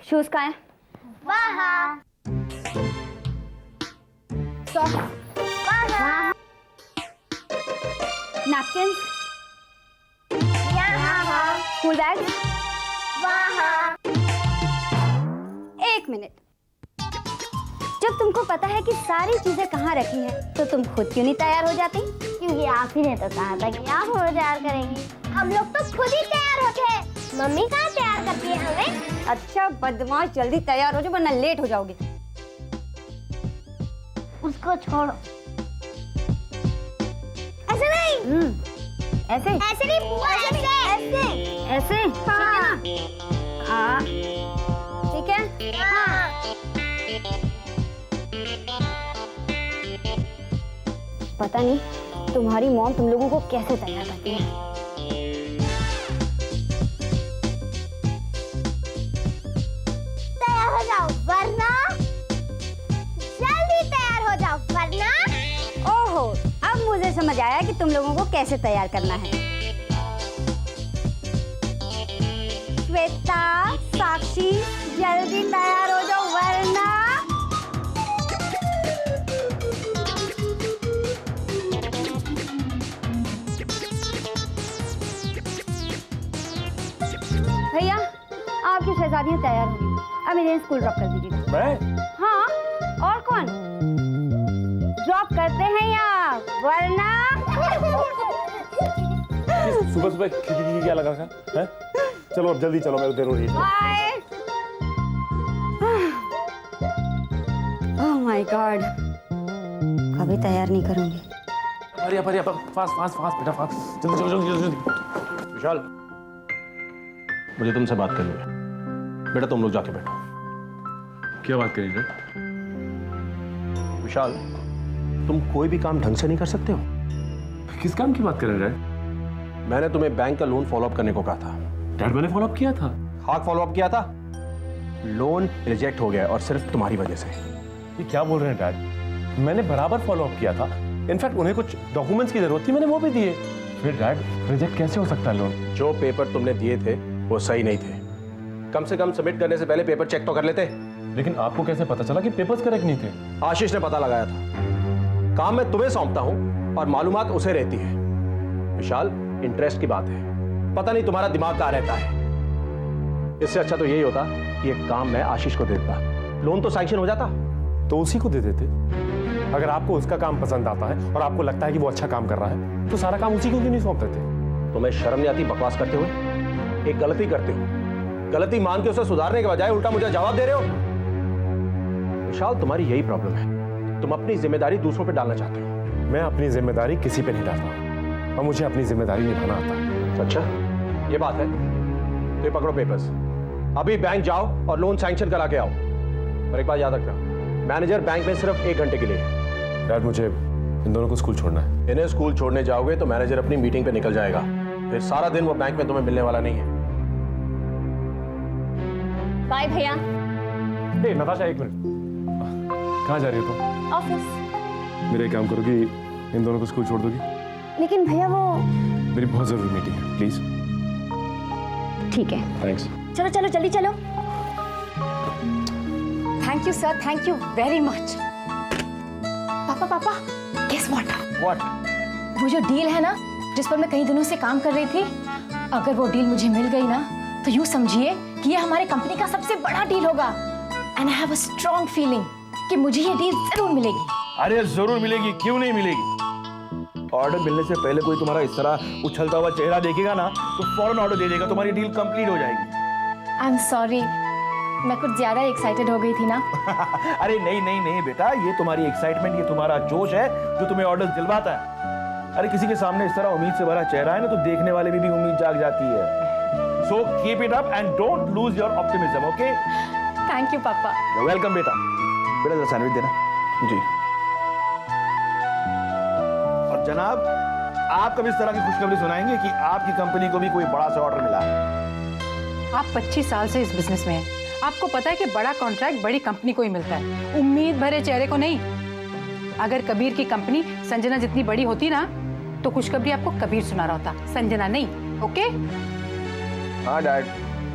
Shoes कहाँ है? वहाँ। सॉक्स वहाँ। नैपकिन, यहाँ। School bag. वहाँ। एक मिनट, जब तुमको पता है कि सारी चीजें कहाँ रखी हैं, तो तुम खुद क्यों नहीं तैयार हो जाती? क्योंकि आप ही ने तो कहा था कि आप हमें तैयार करेंगी। हम लोग तो खुद ही तैयार होते हैं, मम्मी कहाँ तैयार करती है हमें? अच्छा बदमाश, जल्दी तैयार हो जाओ वरना लेट हो जाओगे। उसको छोड़ो। ऐसे नहीं। ऐसे ऐसे नहीं बुआ, ऐसे। ऐसे हाँ। हाँ ठीक है। हाँ। पता नहीं तुम्हारी मॉम तुम लोगों को कैसे तैयार करती है। तैयार हो जाओ वरना, जल्दी तैयार हो जाओ वरना। ओहो, अब मुझे समझ आया कि तुम लोगों को कैसे तैयार करना है। श्वेता, साक्षी, जल्दी तैयार हो जाओ वरना। भैया, आपकी शहजादियाँ तैयार हो गई, अब इन्हें स्कूल ड्रॉप कर दीजिएगा। मैं? हाँ, और कौन? ड्रॉप करते हैं या वरना। सुबह सुबह क्या लगा था? हैं? चलो अब जल्दी चलो, मैं देर हो रही है। बाय। ओह माय गॉड, कभी तैयार नहीं करूंगी। Hurry up, fast fast fast बेटा, फास्ट जल्दी जल्दी जल्दी जल्दी। विशाल, मुझे तुमसे बात करनी है। बेटा तुम लोग जाके बैठो। क्या बात करेंगे? विशाल, तुम कोई भी काम ढंग से नहीं कर सकते हो? किस काम की बात कर रहे हैं? मैंने तुम्हें बैंक का लोन फॉलो अप करने को कहा था। डैड, मैंने फॉलो अप किया था। हाँ, फॉलो अप किया था। लोन रिजेक्ट हो गया और सिर्फ तुम्हारी वजह से। ये क्या बोल रहे हैं डैड? मैंने बराबर फॉलो अप किया था। इनफैक्ट उन्हें कुछ डॉक्यूमेंट्स की जरूरत थी, मैंने वो भी दिए। फिर डैड, रिजेक्ट कैसे हो सकता है लोन? जो पेपर तुमने दिए थे वो सही नहीं थे। कम से कम सबमिट करने से पहले पेपर चेक तो कर लेते। लेकिन आपको कैसे पता चला कि पेपर्स करेक्ट नहीं थे? आशीष ने पता लगाया था। काम मैं तुम्हें सौंपता हूं और मालूमात उसे रहती है। विशाल, इंटरेस्ट की बात है, पता नहीं तुम्हारा दिमाग कहाँ रहता है। इससे अच्छा तो यही होता कि एक काम मैं आशीष को दे देता, लोन तो सैंक्शन हो जाता। तो उसी को दे देते। अगर आपको उसका काम पसंद आता है और आपको लगता है कि वो अच्छा काम कर रहा है, तो सारा काम उसी को क्यों नहीं सौंप देते? तुम्हें शर्म नहीं आती बकवास करते हुए? एक गलती करते हो, गलती मान के उसे सुधारने के बजाय उल्टा मुझे जवाब दे रहे हो। विशाल, तुम्हारी यही प्रॉब्लम है, तुम अपनी जिम्मेदारी दूसरों पे डालना चाहते हो। मैं अपनी जिम्मेदारी किसी पे नहीं डालता और मुझे अपनी जिम्मेदारी निभाना आता है। अच्छा, ये बात है। तो ये पकड़ो पेपर्स, अभी बैंक जाओ और लोन सैंक्शन करा के आओ। और एक बात याद रखना, मैनेजर बैंक में सिर्फ 1 घंटे के लिए है। डैड, मुझे इन दोनों को स्कूल छोड़ना है। इन्हें स्कूल छोड़ने जाओगे तो मैनेजर अपनी मीटिंग पे निकल जाएगा, फिर सारा दिन वो बैंक में तुम्हें मिलने वाला नहीं है। बाय भैया। ए नताशा, एक मिनट, कहाँ जा रही हो तुम? ऑफिस। मेरा एक काम करोगी, इन दोनों को स्कूल छोड़ दोगी? लेकिन भैया वो। मेरी बहुत जरूरी मीटिंग है, प्लीज। ठीक है, थैंक्स। चलो चलो जल्दी चलो। Thank you sir, thank you very much. पापा पापा, गेस व्हाट? व्हाट? वो जो डील है ना, जिस पर मैं कई दिनों से काम कर रही थी, अगर वो डील मुझे मिल गई ना, तो यूं समझिए कि ये हमारे कंपनी का सबसे बड़ा डील होगा। And I have a strong feeling कि मुझे ये डील जरूर मिलेगी। अरे जरूर मिलेगी, क्यों नहीं मिलेगी? ऑर्डर मिलने से पहले कोई तुम्हारा इस तरह उछलता हुआ चेहरा देखेगा ना, तो फौरन ऑर्डर दे देगा, तुम्हारी डील कंप्लीट हो जाएगी। आई एम सॉरी, मैं कुछ ज्यादा एक्साइटेड हो गई थी ना। अरे नहीं नहीं नहीं बेटा, ये तुम्हारी एक्साइटमेंट, ये तुम्हारा जोश है जो तुम्हें ऑर्डर दिलवाता है। अरे किसी के सामने इस तरह उम्मीद से भरा चेहरा है ना, तो देखने वाले भी उम्मीद जाग जाती है। So keep it up and don't lose your optimism, okay? Thank you पापा। वेलकम बेटा। बेटा जरा सैंडविच देना। जी। और जनाब, आप कभी इस तरह की खुशखबरी सुनाएंगे कि आपकी कंपनी को भी कोई बड़ा सा ऑर्डर मिला है। आप 25 साल से इस बिजनेस में हैं। आपको पता है कि बड़ा कॉन्ट्रैक्ट बड़ी कंपनी को ही मिलता है, उम्मीद भरे चेहरे को नहीं। अगर कबीर की कंपनी संजना जितनी बड़ी होती ना, तो खुशखबरी आपको कबीर सुना रहा होता, संजना नहीं। ओके? हाँ डैड,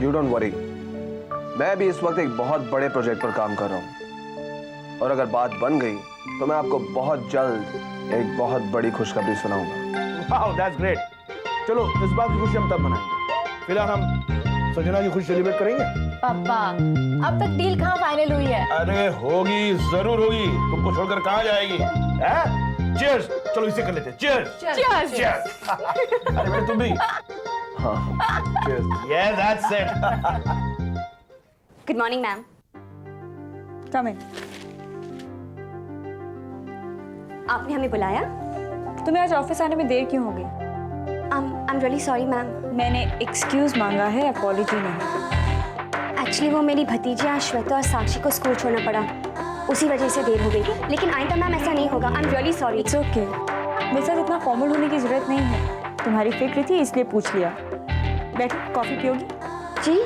यू डोंट वरी, मैं भी इस वक्त एक बहुत बड़े प्रोजेक्ट पर काम कर रहा हूँ, और अगर बात बन गई तो मैं आपको बहुत जल्द एक बहुत बड़ी खुशखबरी सुनाऊंगा। Wow, that's great. चलो इस बात की खुशी हम तब मनाएंगे। फिलहाल हम संजना की खुशी सेलिब्रेट करेंगे। पापा अब तक डील कहाँ फाइनल हुई है? अरे होगी, जरूर होगी। तुमको छोड़कर कहाँ जाएगी? चीयर्स। चलो इसे कर लेते हैं। चीयर्स। Cheers. चीयर्स। अरे बेटा तुम भी। हाँ। Cheers. Yeah, that's it. Good morning ma'am. Come in. आपने हमें बुलाया? तुम्हें आज ऑफिस आने में देर क्यों हो गई? I am really sorry ma'am. मैंने एक्सक्यूज मांगा है, अपॉलॉजी नहीं। एक्चुअली वो मेरी भतीजियाँ श्वेता और साक्षी को स्कूल छोड़ना पड़ा, उसी वजह से देर हो गई। लेकिन आइंदा मैम ऐसा नहीं होगा। I am really sorry. It's okay. मेरे साथ इतना फॉर्मल होने की जरूरत नहीं है। तुम्हारी फिक्र थी इसलिए पूछ लिया। बैठो, कॉफी पियोगी? जी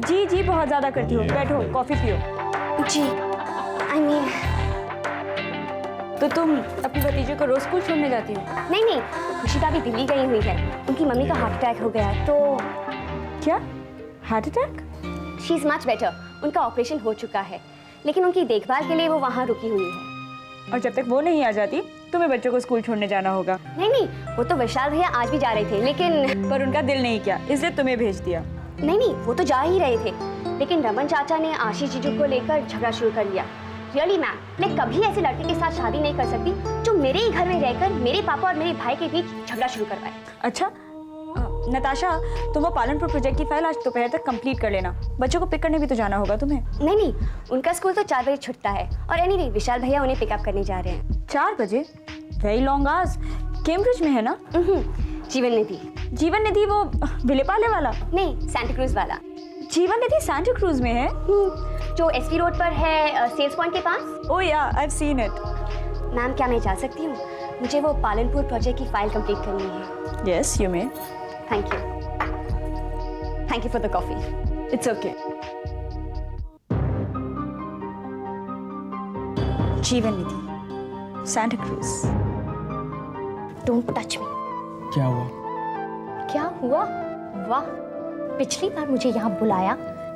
जी जी बहुत ज्यादा करती हो। बैठो, कॉफी पियो। जी। आई मीन तो तुम अपनी भतीजे को रोज स्कूल छोड़ने जाती हो? नहीं नहीं, खुशी भाभी दिल्ली गई हुई है। उनकी मम्मी का हार्ट अटैक हो गया है तो। क्या heart attack? She is much better. उनका ऑपरेशन हो चुका है, लेकिन उनकी देखभाल के लिए वो वहाँ रुकी हुई है। और जब तक वो नहीं आ जाती तुम्हें बच्चों को स्कूल छोड़ने जाना होगा। नहीं नहीं, वो तो विशाल भैया आज भी जा रहे थे, लेकिन पर उनका दिल नहीं किया इसलिए तुम्हें भेज दिया। नहीं नहीं, वो तो जा ही रहे थे, लेकिन रमन चाचा ने आशीष जीजू को लेकर झगड़ा शुरू कर दिया। रियली मैम, मैं कभी ऐसे लड़के के साथ शादी नहीं कर सकती जो मेरे ही घर में रहकर मेरे पापा और मेरे भाई के बीच झगड़ा शुरू करवाए। अच्छा नताशा, तुम वो पालनपुर प्रोजेक्ट की फाइल आज दोपहर तक कंप्लीट कर लेना। बच्चों को पिक करने भी तो जाना होगा तुम्हें। नहीं नहीं, उनका स्कूल तो 4 बजे छुटता है, और एनीवे विशाल भैया उन्हें पिकअप करने जा रहे हैं। 4 बजे? Very long hours. केम्ब्रिज में है ना? जीवन निधि। जीवन निधि वो विलेपाले वाला? नहीं, सैंटा क्रूज वाला। जीवन निधि सैंटा क्रूज में है? जो एसपी रोड पर है, सेल्स पॉइंट के पास। Oh yeah, I have seen it. Ma'am क्या मैं जा सकती हूँ? मुझे वो पालनपुर प्रोजेक्ट की फाइल कंप्लीट करनी है। Yes you may. Thank you. Thank you for the coffee. It's okay. Jeevan Nidhi Santa Cruz. Don't touch me. क्या हुआ? क्या हुआ? वाह, पिछली बार मुझे यहाँ बुलाया,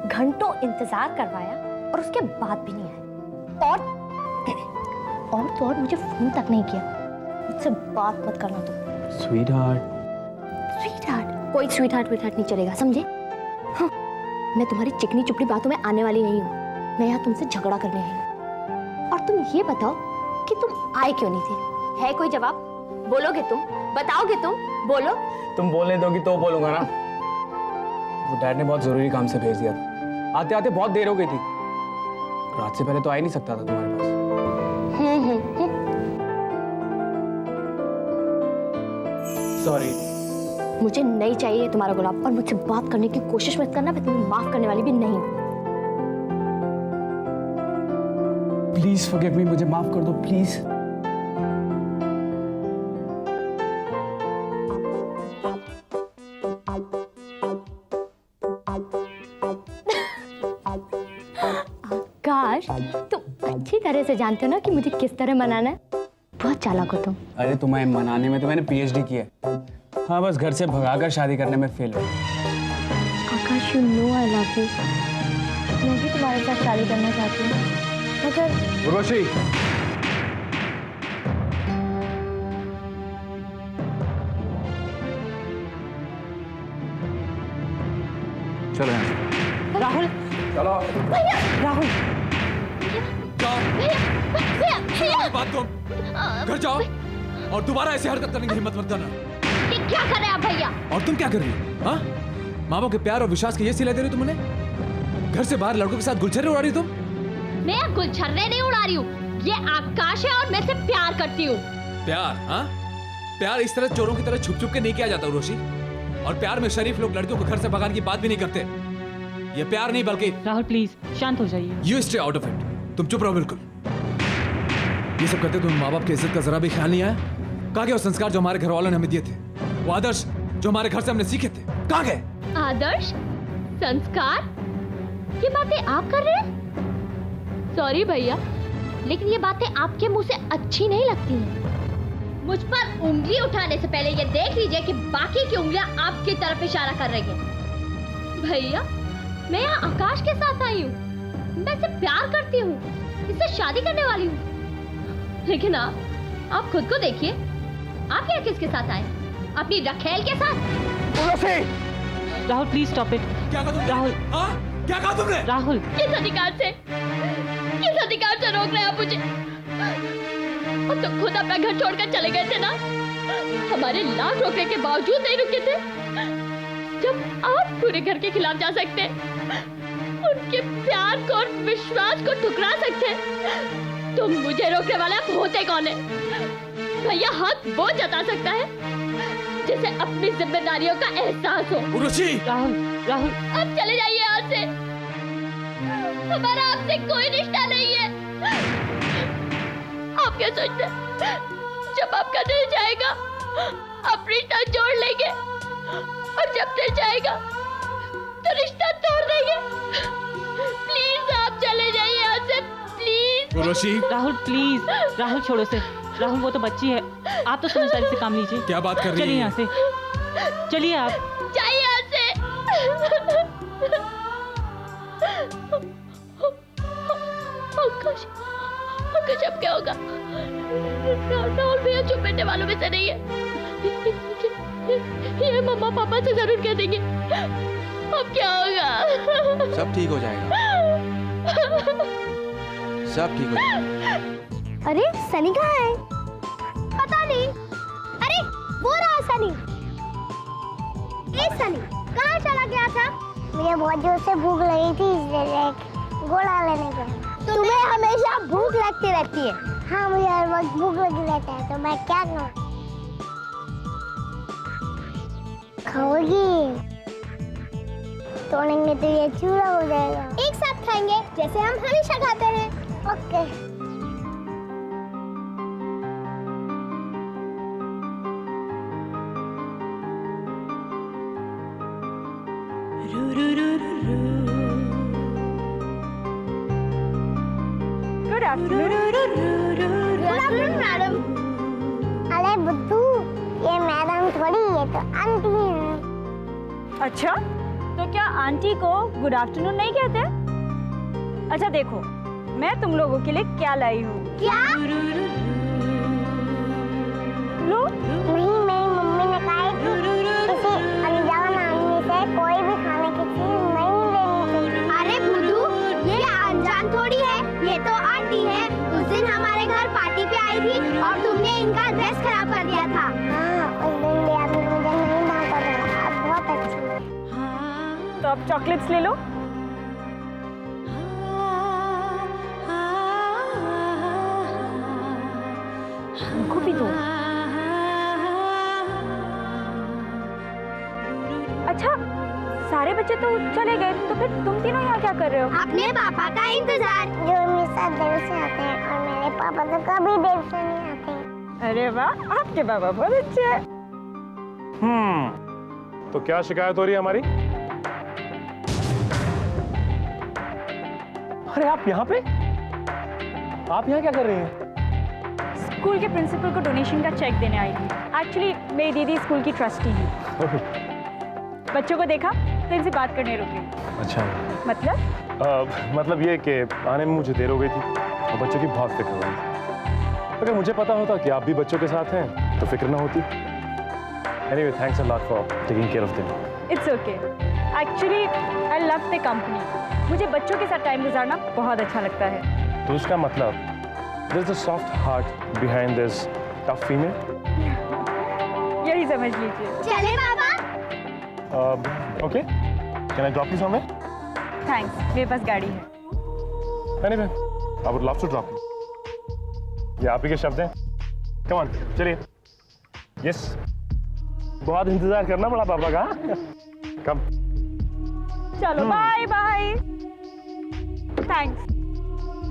घंटों इंतजार करवाया और उसके बाद भी नहीं आया। और मुझे फोन तक नहीं किया। मुझसे बात मत करना तुम। स्वीटहार्ट। स्वीटहार्ट? कोई स्वीटहार्ट नहीं चलेगा, समझे? हाँ, मैं तुम्हारी चिकनी चुपड़ी बातों में आने वाली नहीं हूँ। मैं यहाँ तुमसे झगड़ा करने आई हूँ। और तुम ये बताओ कि तुम आए क्यों नहीं थे? है कोई जवाब? बोलोगे तुम? बताओगे तुम? बोलो। तुम बोलने दोगी तो बोलूंगा ना। वो डैड ने बहुत जरूरी काम से भेज दिया था। आते आते बहुत देर हो गई थी। रात से पहले तो आ ही नहीं सकता था तुम्हारे पास। सॉरी। मुझे नहीं चाहिए तुम्हारा गुलाब, और मुझसे बात करने की कोशिश मत करना। मैं तुम्हें माफ करने वाली भी नहीं हूँ। प्लीज फॉरगिव मी, मुझे माफ कर दो प्लीज। आकाश, तुम अच्छी तरह से जानते हो ना कि मुझे किस तरह मनाना है। बहुत चालाक हो तुम। अरे तुम्हें मनाने में तो मैंने PhD की है। हाँ, बस घर से भगाकर शादी करने में फेल हो। Akash, you know I love you. मैं भी तुम्हारे साथ शादी करना चाहती हूँ, मगर उर्वशी, चलो यहाँ से। राहुल, चलो। राहुल बात को घर जाओ और दोबारा ऐसी हरकत करने की हिम्मत मत करना। ये क्या कर रहे हैं आप भैया? और तुम क्या कर रही हो? हाँ, माँ बाप के प्यार और विश्वास के ये सिला दे रही हो तुमने? घर से बाहर लड़कों के साथ गुलछर्रे उड़ा रही हो तुम? मैं गुलछर्रे नहीं उड़ा रही हूँ। ये आकाश है और मैं इसे प्यार करती हूँ। प्यार? हाँ, प्यार इस तरह चोरों की तरह छुप छुप के नहीं किया जाता उर्वशी। और प्यार में शरीफ लोग लड़कियों को घर से भगाने की बात भी नहीं करते। ये प्यार नहीं बल्कि। राहुल प्लीज शांत हो जाइए। You stay out of it. तुम चुप रहो बिल्कुल। ये सब करते तुम्हें माँ बाप की इज्जत का जरा भी ख्याल नहीं आया? कहाँ गए वो संस्कार जो हमारे घर वालों ने हमें दिए थे? वो आदर्श जो हमारे घर से हमने सीखे थे, कहाँ गए? आदर्श, संस्कार, ये बातें आप कर रहे हैं? सॉरी भैया, लेकिन ये बातें आपके मुंह से अच्छी नहीं लगती हैं। मुझ पर उंगली उठाने से पहले ये देख लीजिए कि बाकी की उंगलियां आपकी तरफ इशारा कर रही हैं। भैया, मैं यहाँ आकाश के साथ आई हूँ, मैं इससे प्यार करती हूँ, इससे शादी करने वाली हूँ। लेकिन आप खुद को देखिए, आप यहाँ किसके साथ आए? अपनी रखेल के साथ? Rahul please stop it. क्या कहा तुमने? राहुल। हाँ? क्या कहा तुमने? राहुल किस अधिकार से रोक रहे हैं आप मुझे? हम तो खुद अपना घर छोड़कर चले गए थे ना, हमारे लाख रोकने के बावजूद नहीं रुके थे। जब आप पूरे घर के खिलाफ जा सकते, उनके प्यार को और विश्वास को ठुकरा सकते, तो मुझे रोकने वाले आप होते कौन है? भैया हक वो जता सकता है जिसे अपनी जिम्मेदारियों का एहसास हो। उर्वशी! राहुल राहुल अब चले जाइए यहाँ से, हमारा आपसे कोई रिश्ता नहीं है। आप क्या सोचते हैं, जब आपका दिल जाएगा आप रिश्ता जोड़ लेंगे, और जब दिल जाएगा तो रिश्ता तोड़ देंगे? प्लीज आप चले जाइए यहाँ से, प्लीज। उर्वशी! राहुल प्लीज। राहुल छोड़ो से। राहुल वो तो बच्ची है, आप तो समझदारी से काम लीजिए। क्या बात कर रही चलिए है? यहाँ से, चलिए आप। जाइए यहाँ से। आकाश, आकाश अब क्या होगा? राहुल भैया चुप बैठने वालों में से नहीं है, ये मम्मा पापा से जरूर कह देंगे। अब क्या होगा? सब ठीक हो जाएगा, सब ठीक हो जाएगा। अरे सनी कहाँ है? पता नहीं। अरे वो रहा सनी। ए सनी, कहाँ चला गया था? मुझे बहुत जोर से भूख लगी थी, इसलिए गोला लेने गया। तुम्हें हमेशा भूख लगती रहती है। हाँ, मुझे हर वक्त भूख लगी रहता है, तो मैं क्या करूँ? खाओगी? तोड़ेंगे तो ये चूरा हो जाएगा। एक साथ खाएंगे जैसे हम हमेशा खाते हैं। ओके। Good afternoon madam. अरे बुद्धू, ये मैडम थोड़ी, ये तो आंटी है। अच्छा, तो क्या आंटी को गुड आफ्टरनून नहीं कहते? अच्छा देखो, मैं तुम लोगों के लिए क्या लाई हूँ। क्या? लो। नहीं, मेरी मम्मी ने कहा है कि किसी अनजान आदमी से कोई भी खाने की चीज नहीं लेनी चाहिए। अरे भूतू, ये अनजान थोड़ी है, ये तो आंटी है। उस दिन हमारे घर पार्टी पे आई थी और तुमने इनका ड्रेस खराब कर दिया था। हाँ, उस दिन भी आपने मुझे नहीं डांटा था। आप बहुत अच्छी हैं। तो अब चॉकलेट्स ले लो। उनको भी दो। अच्छा, सारे बच्चे तो चले गए, तो फिर तुम तीनों यहाँ क्या कर रहे हो? अपने पापा का इंतजार। जो मेरे साथ देर से आते हैं, और मेरे पापा तो कभी देर से नहीं आते। अरे वाह, आपके पापा बहुत अच्छे हैं। तो क्या शिकायत हो रही है हमारी? अरे आप यहाँ पे? आप यहाँ क्या कर रही हैं? स्कूल के प्रिंसिपल को डोनेशन का चेक देने आई थी। एक्चुअली मेरी दीदी स्कूल की ट्रस्टी है। बच्चों को देखा तो इनसे बात करने रुक गई। अच्छा। मतलब? ये कि आने में मुझे देर हो गई थी और बच्चों की बहुत फिक्र हो रही थी। अगर मुझे पता होता कि आप भी बच्चों के साथ हैं तो फिक्र ना होती। Anyway, thanks a lot for taking care of them. It's okay. Actually I love the company. मुझे बच्चों के साथ टाइम गुजारना बहुत अच्छा लगता है। तो इसका मतलब there's a soft heart behind this tough female. यही समझ लीजिए। चले पापा। Okay. Can I drop you somewhere? Thanks, मेरे पास गाड़ी है। Anyway, I would love to drop you. ये आप ही के शब्द हैं। Come on, चलिए। Yes. बहुत इंतजार करना बड़ा पापा का। Come. चलो बाय बाय। थैंक्स।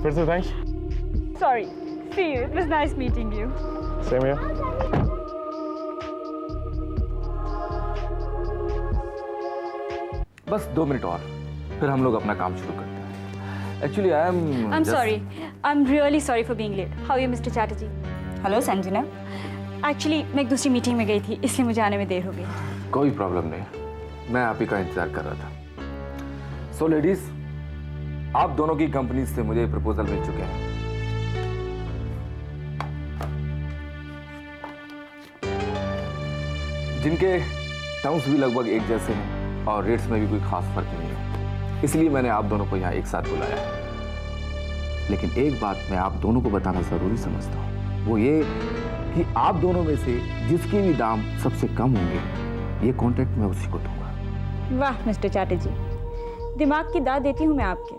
फिर से thanks. Sorry. See you. It was nice meeting you. Same here. बस 2 मिनट और, फिर हम लोग अपना काम शुरू करते हैं। Actually I am I'm sorry. I'm really sorry for being late. How are you, Mr. Chatterjee? Hello Sanjana. Actually मैं एक दूसरी मीटिंग में गई थी, इसलिए मुझे आने में देर हो गई। कोई प्रॉब्लम नहीं, मैं आप ही का इंतजार कर रहा था। सो लेडीज, आप दोनों की कंपनी से मुझे प्रपोजल मिल चुके हैं। जिनके टर्म्स भी लगभग एक जैसे हैं और रेट्स में भी कोई खास फर्क नहीं है। इसलिए मैंने आप दोनों को यहाँ एक साथ बुलाया है। लेकिन एक बात मैं आप दोनों को बताना जरूरी समझता हूँ, वो ये कि आप दोनों में से जिसके भी दाम सबसे कम होंगे, ये कॉन्ट्रैक्ट मैं उसी को दूंगा। वाह मिस्टर चैटर्जी, दिमाग की दाद देती हूँ मैं आपके।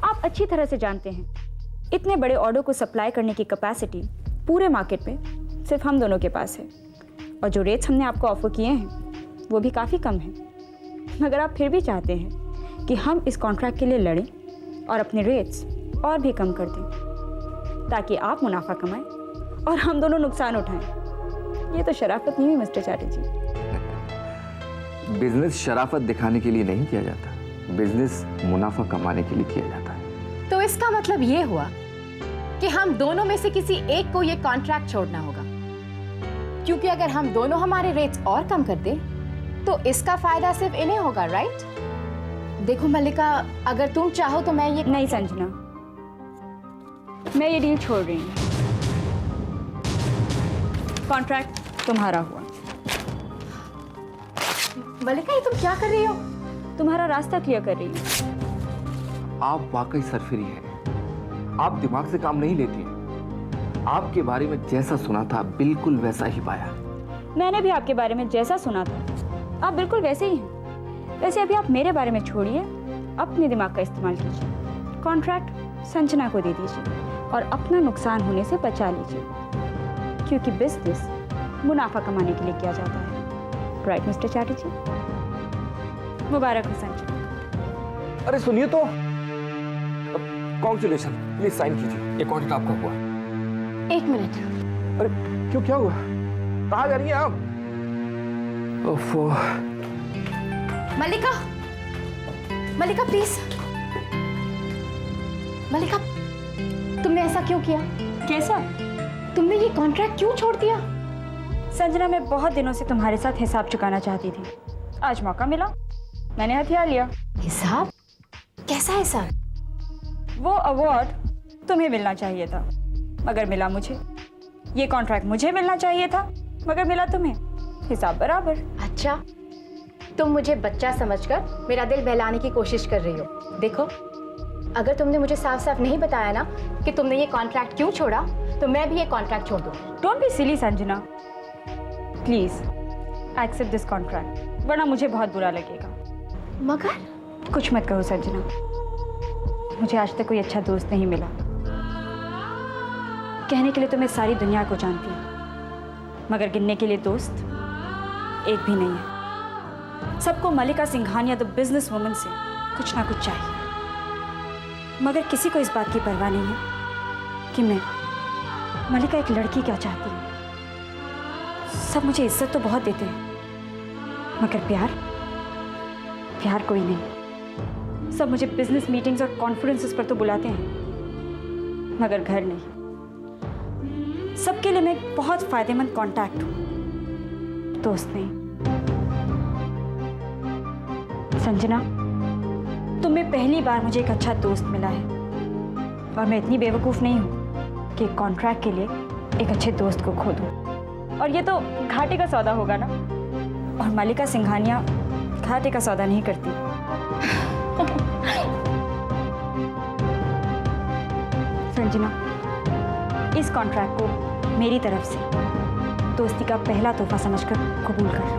आप अच्छी तरह से जानते हैं इतने बड़े ऑर्डर को सप्लाई करने की कैपेसिटी पूरे मार्केट में सिर्फ हम दोनों के पास है, और जो रेट्स हमने आपको ऑफर किए हैं वो भी काफ़ी कम हैं। मगर आप फिर भी चाहते हैं कि हम इस कॉन्ट्रैक्ट के लिए लड़ें और अपने रेट्स और भी कम कर दें, ताकि आप मुनाफा कमाएं और हम दोनों नुकसान उठाएं। ये तो शराफत नहीं है मिस्टर चैटर्जी। बिजनेस शराफत दिखाने के लिए नहीं किया जाता, बिजनेस मुनाफा कमाने के लिए किया जाता है। तो इसका मतलब ये हुआ कि हम दोनों में से किसी एक को ये कॉन्ट्रैक्ट छोड़ना होगा, क्योंकि अगर हम दोनों हमारे रेट्स और कम कर दें तो इसका फायदा सिर्फ इन्हें होगा, राइट? देखो मल्लिका, अगर तुम चाहो तो मैं ये नहीं संजना, मैं ये डील छोड़ रही हूँ। कॉन्ट्रैक्ट तुम्हारा हुआ। मल्लिका, ये तुम क्या कर रही हो? तुम्हारा रास्ता क्लियर कर रही हूँ। आप वाकई सरफिरी हैं। आप दिमाग से काम नहीं लेती हैं। आपके बारे में जैसा सुना था बिल्कुल वैसा ही पाया। मैंने भी आपके बारे में जैसा सुना था आप बिल्कुल वैसे ही हैं। वैसे अभी आप मेरे बारे में छोड़िए, अपने दिमाग का इस्तेमाल कीजिए। कॉन्ट्रैक्ट संजना को दे दीजिए और अपना नुकसान होने से बचा लीजिए, क्योंकि बिजनेस मुनाफा कमाने के लिए किया जाता है। Right mister Chatterjee? मुबारक हो संजना। अरे सुनिए तो, कॉन्ग्रेचुलेशन, प्लीज साइन कीजिए, ये कॉन्ट्रैक्ट आपका हुआ। एक मिनट। अरे क्यों, क्या हुआ? कहाँ जा रही हैं आप? ओफो। मल्लिका, मल्लिका प्लीज। मल्लिका, तुमने ऐसा क्यों किया? कैसा? तुमने ये कॉन्ट्रैक्ट क्यों छोड़ दिया? संजना, मैं बहुत दिनों से तुम्हारे साथ हिसाब चुकाना चाहती थी। आज मौका मिला, मैंने हथियार लिया। हिसाब? कैसा हिसाब? वो अवार्ड तुम्हें मिलना चाहिए था मगर मिला मुझे। ये कॉन्ट्रैक्ट मुझे मिलना चाहिए था मगर मिला तुम्हें। हिसाब बराबर। अच्छा, तुम मुझे बच्चा समझकर मेरा दिल बहलाने की कोशिश कर रही हो। देखो, अगर तुमने मुझे साफ साफ नहीं बताया ना कि तुमने ये कॉन्ट्रैक्ट क्यों छोड़ा, तो मैं भी ये कॉन्ट्रैक्ट छोड़ दूँ। Don't be silly Sanjana, please accept this contract, वरना मुझे बहुत बुरा लगेगा। मगर कुछ मत कहो संजना, मुझे आज तक कोई अच्छा दोस्त नहीं मिला। कहने के लिए तो मैं सारी दुनिया को जानती हूँ, मगर गिनने के लिए दोस्त एक भी नहीं है। सबको मल्लिका सिंघानिया द बिजनेस वुमन से कुछ ना कुछ चाहिए, मगर किसी को इस बात की परवाह नहीं है कि मैं मल्लिका एक लड़की क्या चाहती हूँ। सब मुझे इज्जत तो बहुत देते हैं, मगर प्यार कोई नहीं। सब मुझे बिजनेस मीटिंग्स और कॉन्फ्रेंसेस पर तो बुलाते हैं, मगर घर नहीं। सबके लिए मैं एक बहुत फायदेमंद कांटेक्ट हूं, दोस्त नहीं। संजना, तुम्हें पहली बार मुझे एक अच्छा दोस्त मिला है, और मैं इतनी बेवकूफ नहीं हूं कि कॉन्ट्रैक्ट के लिए एक अच्छे दोस्त को खो दूं। और ये तो घाटे का सौदा होगा ना, और मल्लिका सिंघानिया घाटे का सौदा नहीं करती। संजना, इस कॉन्ट्रैक्ट को मेरी तरफ से दोस्ती का पहला तोहफा समझकर कबूल कर लो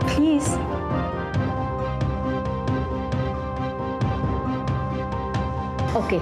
प्लीज। ओके।